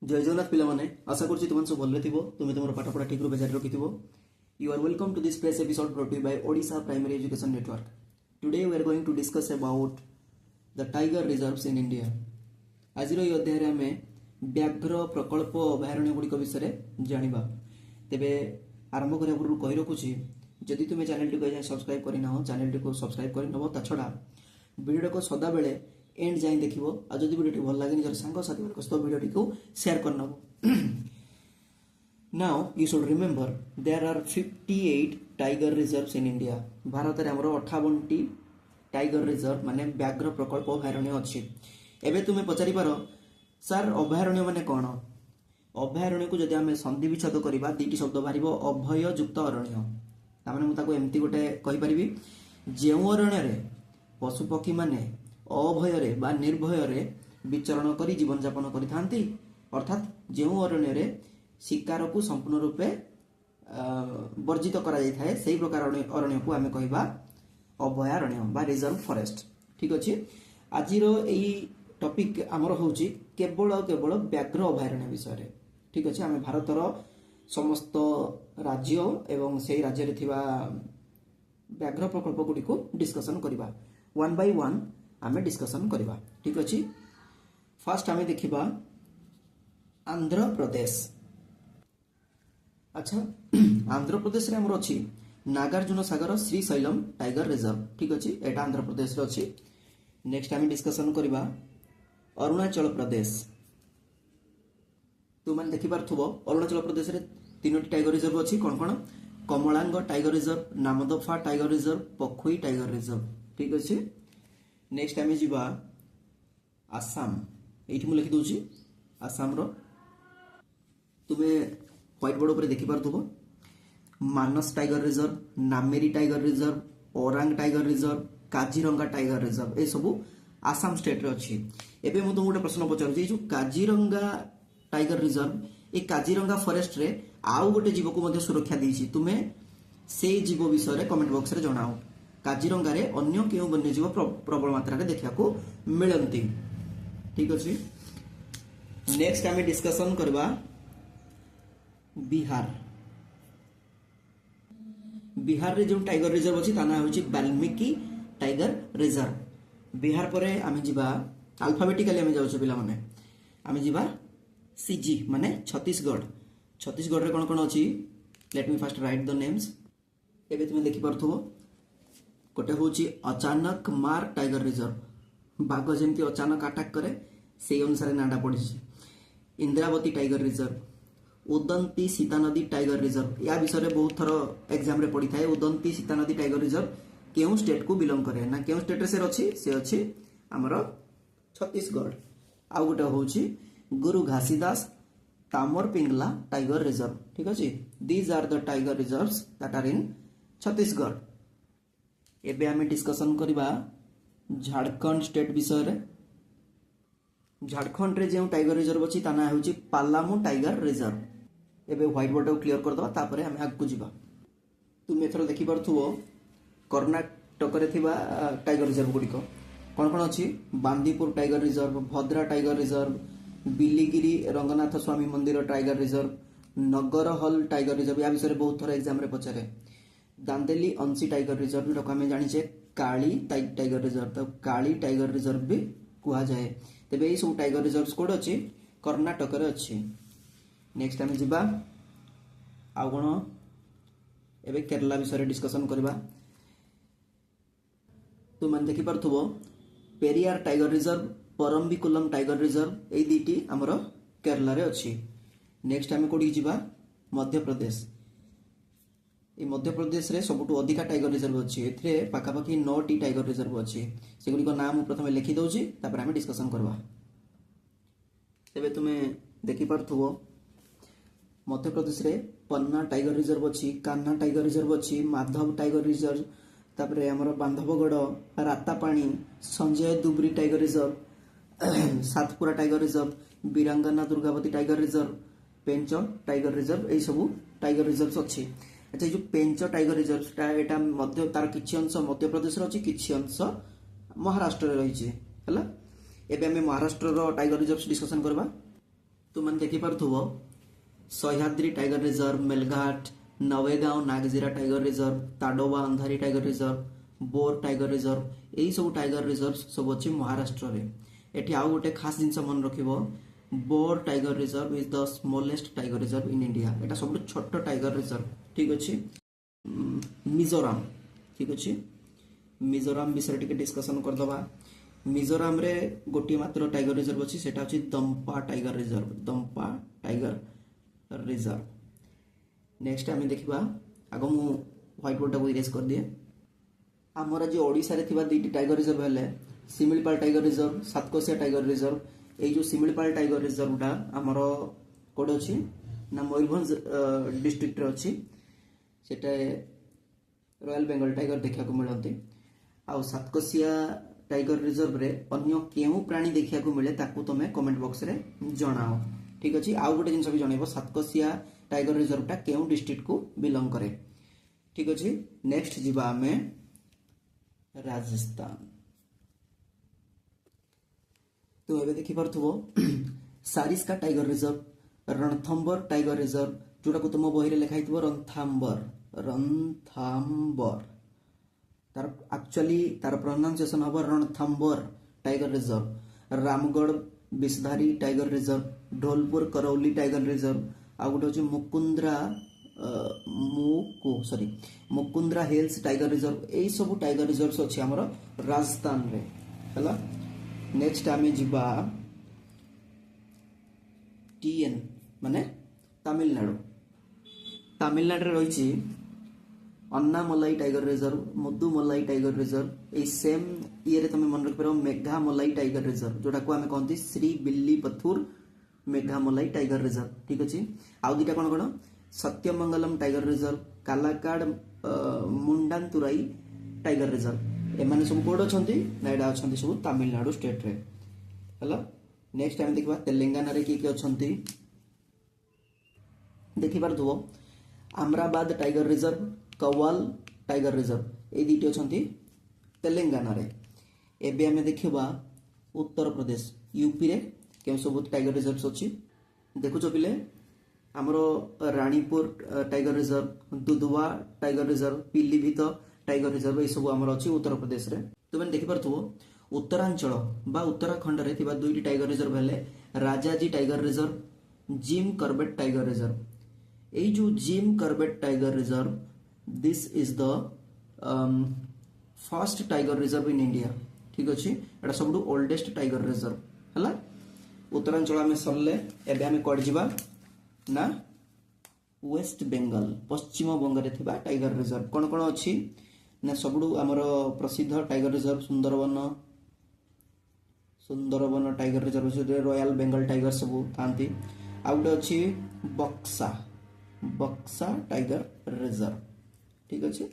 जय जगन्नाथ पिला माने आशा करछि तुम सब भले थिबो तुम तुम पाठ पढ़ा ठीक रूपे जारी रखिथिबो। You are welcome to this fresh episode brought to you by Odisha Primary Education Network. Today we are going to discuss about the tiger reserves in India. आजिर ये अध्याय रे हमें व्याघ्र प्रकल्प अभयारण्य गुड़िक विषय जानिबा। तेबे आरंभ करिया पूर्व कहि रखुछि जदि तुमे चैनल टी को सब्सक्राइब करिना हो चैनल टी को सब्सक्राइब करि नबो ता छडा वीडियो को सदा बेले एंड जाई देखिबो आ जदि वीडियो टी भल लागे निजर संग साथी मानक सहित वीडियो टी को share करनबो। Now you should remember there are 58 tiger reserves in India. Bharat रे हमरो 58 टी टाइगर रिजर्व माने व्याघ्र प्रकल्प अभयारण्य अछि। एबे तुमे पचारि पारो सर अभयारण्य माने कोन? अभयारण्य को जदि हमें संधि विच्छेद करबा दीटी शब्द बाहरिबो अभय युक्त अरण्य। तामाने मु ताको एम्ति गोटे कहि परिबी जेउ अरण्य रे पशु पक्षी माने अभय रे बा निर्भय रे विचरण करी जीवन यापन करिथांती अर्थात जेउ अरण्य रे शिकार को संपूर्ण रूपे वर्जित करा जाय थाए सेही प्रकार अरण्य को आमे कहिबा अभयारण्य बा रिजर्व फॉरेस्ट। ठीक अछि। आजिरो एई टॉपिक हमर होउची केवल व्याघ्र अभयारण्य विषय रे। ठीक अछि। आमे भारतर समस्त राज्य एवं सेही राज्य रे थिबा व्याघ्र प्रकल्प गुडी को डिस्कशन करिबा वन बाय वन आमे डिस्कशन करिबा। ठीक अछि। फर्स्ट आमे देखिबा आंध्र प्रदेश। अच्छा आंध्र प्रदेश रे हमर अछि नागार्जुन सागर श्रीशैलम टाइगर रिजर्व। ठीक अछि। एटा आंध्र प्रदेश रे अछि। नेक्स्ट आमे डिस्कशन करिबा अरुणाचल प्रदेश। तो माने देखि पारथुबो अरुणाचल प्रदेश रे तीनोटी टाइगर रिजर्व अछि कोन कोन Kamlang tiger reserve Namdapha tiger reserve Pakhui tiger reserve. ठीक अछि। नेक्स्ट आमे जिबा आसाम। एठी मु लिखि दोछि आसाम रो तुमे व्हाइट बोर्ड ऊपर देखि पारथुबो Manas tiger reserve Nameri tiger reserve Orang tiger reserve Kaziranga tiger reserve ए सबु आसाम स्टेट रे अछि। एबे मु तुमको प्रश्न पचारु जे जो काजीरंगा टाइगर रिजर्व ए काजीरंगा फॉरेस्ट रे आउ गोटे जीव को मध्ये सुरक्षा देछि तुमे से जीव विषय रे कमेंट बॉक्स रे जणाओ। काजीरंगा रे अन्य केउ वन्य जीव प्रबल मात्रा रे देखिया को मिलंती। ठीक अछि। नेक्स्ट आमे डिस्कशन करबा बिहार। बिहार रे जो टाइगर रिजर्व अछि ताना होछि वाल्मीकि टाइगर रिजर्व। बिहार परे आमे जिबा अल्फाबेटिकली आमे जाउछु पिला माने आमे जिबा सीजी माने छत्तीसगढ़। छत्तीसगढ़ रे कोन कोन अछि let me first right the names. एबे तुमे देखि परथुबो कोटे होछि अचानक मार टाइगर रिजर्व बाघ जेमति अचानक अटैक करे सेही अनुसार नाडा पडिछि। इंद्रावती टाइगर रिजर्व उदंती सीता नदी टाइगर रिजर्व या विषय रे बहुत थर एग्जाम रे पड़ी थाए। उदंती सीता नदी टाइगर रिजर्व केउ स्टेट को बिलोंग करे ना केउ स्टेट रे से अछि हमरो छत्तीसगढ़। आ गोटे होछि गुरु घासीदास तामर पिंगला टाइगर रिजर्व। ठीक अछि। These are the tiger reserves that are in Chhattisgarh. एबे आमे डिस्कशन करिबा झारखंड स्टेट विषय रे। झारखंड रे जे टाइगर रिजर्व अछि ताना होछि पालामू टाइगर रिजर्व। एबे व्हाइट बोर्ड को क्लियर कर दवा तापरे हमें आगु जिबा। तुम एथरो देखि परथुबो कर्नाटक रे थिबा टाइगर रिजर्व गुडी को कोन कोन अछि बांदीपुर टाइगर रिजर्व भद्रा टाइगर रिजर्व बिलीगिरी रंगनाथ स्वामी मंदिर टाइगर रिजर्व नगरहल टाइगर रिजर्व या विषय रे बहुत थोड़ा एग्जाम रे पछरे दांदेली अंशी टाइगर रिजर्व रो हमें जानि छे काली टाइगर रिजर्व तो काली टाइगर रिजर्व भी कुहा जाए। तेबे ए सब टाइगर रिजर्व्स कोड अछि कर्नाटक रे अछि। नेक्स्ट आमे जिबा आ कोन एबे केरला विषय रे डिस्कशन करबा। तो मन देखि परथुबो Periyar tiger reserve Parambikulam tiger reserve ए दीटी हमरो केरला रे अछि। नेक्स्ट आमे कोडी जिबा मध्य प्रदेश। ए मध्य प्रदेश रे सबटु अधिका टाइगर रिजर्व अछि। एथरे पाखापाखी 9 टी टाइगर रिजर्व अछि। सेगुडी को नाम प्रथमे लिखि दउछि तापर आमे डिस्कशन करबा। तेबे तुमे देखि परथुबो मध्य प्रदेश रे पन्ना टाइगर रिजर्व अछि कान्हा टाइगर रिजर्व अछि माधव टाइगर रिजर्व तापरे हमर Bandhavgarh Ratapani Sanjay Dubri tiger reserve Satpura tiger reserve Veerangana Durgavati tiger reserve Pench tiger reserve ए सब टाइगर रिजर्व अछि। अच्छा जो पेंच टाइगर रिजर्व एटा मध्य तार किछि अंश मध्य प्रदेश रे अछि किछि अंश महाराष्ट्र रे रहिछि हला। एबे हमें महाराष्ट्र रो टाइगर रिजर्व डिस्कशन करबा। तुमने देखि पारथुबो Sahyadri tiger reserve, Melghat, Navegaon Nagzira tiger reserve, Tadoba Andhari tiger reserve, Bor tiger reserve, यही सब टाइगर रिजर्व सब अच्छी महाराष्ट्र रे। एठी आउ गोटे खास जिनस मन रखिबो, Bor tiger reserve is the smallest tiger reserve in India. एटा सब छोट टाइगर रिजर्व, ठीक अछि। मिजोराम, ठीक अछि। मिजोराम विषय टिके डिस्कशन कर दबा। मिजोराम रे गोटी मात्र टाइगर रिजर्व अछि, सेटा अछि Dampa tiger reserve, Dampa tiger reserve. Next आम देखा आग मु व्हाइट बोर्ड को इरेज कर दिए। आमर आज ओडिशा रे थिबा दुईटी टाइगर रिजर्व हेले Similipal tiger reserve, Satkosia tiger reserve. ये जो सिमिलपाल टाइगर रिजर्वटा आमर कोड अच्छी ना मयूरभंज डिस्ट्रिक्ट रे अच्छी, सेटा रॉयल बेंगल टाइगर देखा मिलती। आउ सातकोशिया टाइगर रिजर्व रे अन्य केउ प्राणी देखा मिले ताकू तमे कमेंट बॉक्स रे जणाओ, ठीक अच्छे। आउ गोटे जिनस भी जनइब, सातकोशिया टाइगर रिजर्वटा केउ डिस्ट्रिक्ट को बिलोंग करे, ठीक अच्छे। नेक्स्ट जीवा आमे राजस्थान। तो एबे देखि पारथुबो Sariska tiger reserve, Ranthambore tiger reserve, जोटा को तुम बही रे लिखा हितबो रणथाम्बर, रणथाम्बर तार एक्चुअली तार प्रोनाउंसिएशन हबो Ranthambore tiger reserve. Ramgarh Vishdhari tiger reserve, Dholpur Karauli tiger reserve, आ गोटे होची मुकुंद्रा हिल्स टाइगर रिजर्व। यही सब टाइगर रिजर्व अच्छी आमर राजस्थान रे हला। नेक्स्ट आमे जिबा टीएन माने तमिलनाडु। तमिलनाडु रे रहिछि Annamalai tiger reserve, Mudumalai tiger reserve. ए सेम ये रे तमे मन रख पारो मेघामलाई टाइगर रिजर्व, जोटा को आमे कहंती Srivilliputhur Megamalai tiger reserve, ठीक अछि। आउ दुटा कोन कोन Sathyamangalam tiger reserve, Kalakad Mundanthurai tiger reserve. एमाने सब कोड अछंती ना एडा अछंती सब तमिलनाडु स्टेट रे हला। नेक्स्ट आमे देखबा तेलंगाना रे की अछंती देखि पार दुबो Amrabad tiger reserve, Kawal tiger reserve. ए दुटी अछंती तेलंगाना रे। एबे आमे देखिबा उत्तर प्रदेश यूपी रे केउ सब टाइगर रिजर्व अछि। देखुछो पिले हमरो Ranipur tiger reserve, Dudhwa tiger reserve, Pilibhit tiger reserve, ये सब हमर अछि उत्तर प्रदेश रे। तो मैंने देखि पारथुबो उत्तरांचल बा उत्तराखंड रे थिबा दुईटी टाइगर रिजर्व हेले Rajaji tiger reserve, Jim Corbett tiger reserve. ए जो Jim Corbett tiger reserve, this is the first tiger reserve in India, ठीक अछि। एटा सबडू ओल्डेस्ट टाइगर रिजर्व हला। उत्तरांचल में सरले एबे आमे कोड जिबा ना वेस्ट बेंगल, पश्चिम बंग रे थिबा टाइगर रिजर्व कोन कोन अछि ना सबडू हमर प्रसिद्ध tiger reserve Sundarban tiger reserve जे रॉयल बेंगल टाइगर सब थांती। आउट अछि बक्सा टाइगर रिजर्व, ठीक अछि।